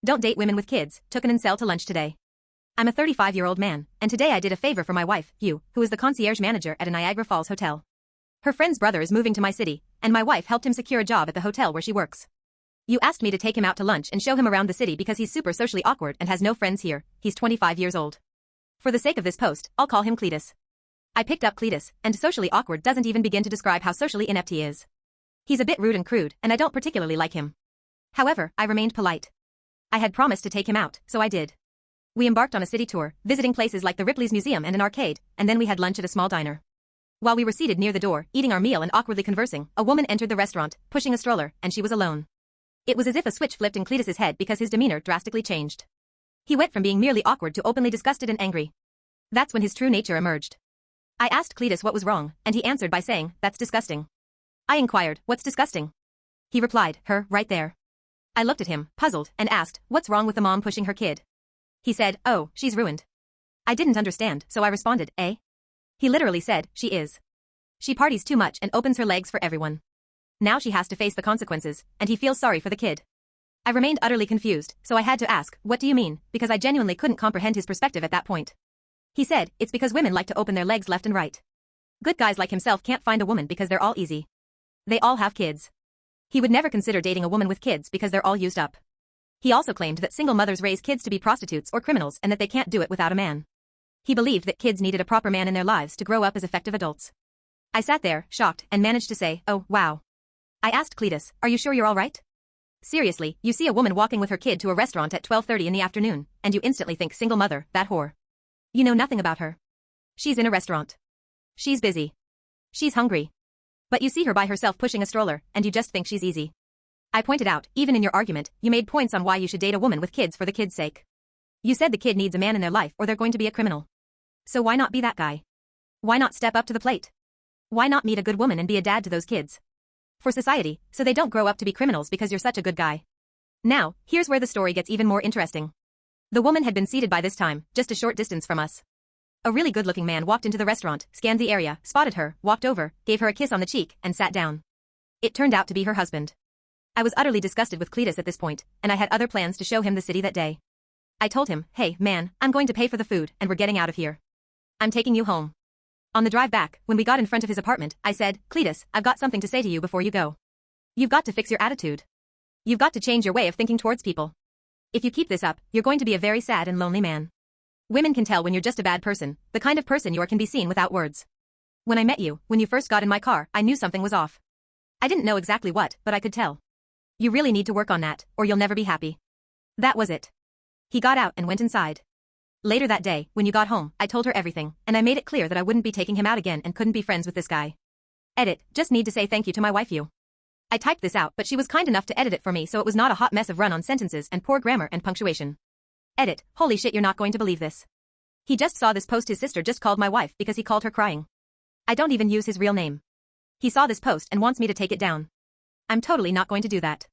Don't date women with kids, took an incel to lunch today. I'm a 35-year-old man, and today I did a favor for my wife, who is the concierge manager at a Niagara Falls hotel. Her friend's brother is moving to my city, and my wife helped him secure a job at the hotel where she works. You asked me to take him out to lunch and show him around the city because he's super socially awkward and has no friends here. He's 25 years old. For the sake of this post, I'll call him Cletus. I picked up Cletus, and socially awkward doesn't even begin to describe how socially inept he is. He's a bit rude and crude, and I don't particularly like him. However, I remained polite. I had promised to take him out, so I did. We embarked on a city tour, visiting places like the Ripley's Museum and an arcade, and then we had lunch at a small diner. While we were seated near the door, eating our meal and awkwardly conversing, a woman entered the restaurant, pushing a stroller, and she was alone. It was as if a switch flipped in Cletus's head because his demeanor drastically changed. He went from being merely awkward to openly disgusted and angry. That's when his true nature emerged. I asked Cletus what was wrong, and he answered by saying, "That's disgusting." I inquired, "What's disgusting?" He replied, "Her, right there." I looked at him, puzzled, and asked, "What's wrong with the mom pushing her kid?" He said, "Oh, she's ruined." I didn't understand, so I responded, "Eh?" He literally said, "She is. She parties too much and opens her legs for everyone. Now she has to face the consequences, and he feels sorry for the kid." I remained utterly confused, so I had to ask, "What do you mean?" because I genuinely couldn't comprehend his perspective at that point. He said, "It's because women like to open their legs left and right. Good guys like himself can't find a woman because they're all easy. They all have kids. He would never consider dating a woman with kids because they're all used up." He also claimed that single mothers raise kids to be prostitutes or criminals and that they can't do it without a man. He believed that kids needed a proper man in their lives to grow up as effective adults. I sat there, shocked, and managed to say, "Oh, wow." I asked Cletus, "Are you sure you're all right?" Seriously, you see a woman walking with her kid to a restaurant at 12:30 in the afternoon, and you instantly think single mother, that whore. You know nothing about her. She's in a restaurant. She's busy. She's hungry. But you see her by herself pushing a stroller, and you just think she's easy. I pointed out, even in your argument, you made points on why you should date a woman with kids for the kid's sake. You said the kid needs a man in their life or they're going to be a criminal. So why not be that guy? Why not step up to the plate? Why not meet a good woman and be a dad to those kids? For society, so they don't grow up to be criminals because you're such a good guy. Now, here's where the story gets even more interesting. The woman had been seated by this time, just a short distance from us. A really good-looking man walked into the restaurant, scanned the area, spotted her, walked over, gave her a kiss on the cheek, and sat down. It turned out to be her husband. I was utterly disgusted with Cletus at this point, and I had other plans to show him the city that day. I told him, "Hey, man, I'm going to pay for the food, and we're getting out of here. I'm taking you home." On the drive back, when we got in front of his apartment, I said, "Cletus, I've got something to say to you before you go. You've got to fix your attitude. You've got to change your way of thinking towards people. If you keep this up, you're going to be a very sad and lonely man. Women can tell when you're just a bad person, the kind of person you are can be seen without words. When I met you, when you first got in my car, I knew something was off. I didn't know exactly what, but I could tell. You really need to work on that, or you'll never be happy." That was it. He got out and went inside. Later that day, when you got home, I told her everything, and I made it clear that I wouldn't be taking him out again and couldn't be friends with this guy. Edit, just need to say thank you to my wife you. I typed this out but she was kind enough to edit it for me so it was not a hot mess of run-on sentences and poor grammar and punctuation. Edit, holy shit you're not going to believe this. He just saw this post his sister just called my wife because he called her crying. I don't even use his real name. He saw this post and wants me to take it down. I'm totally not going to do that.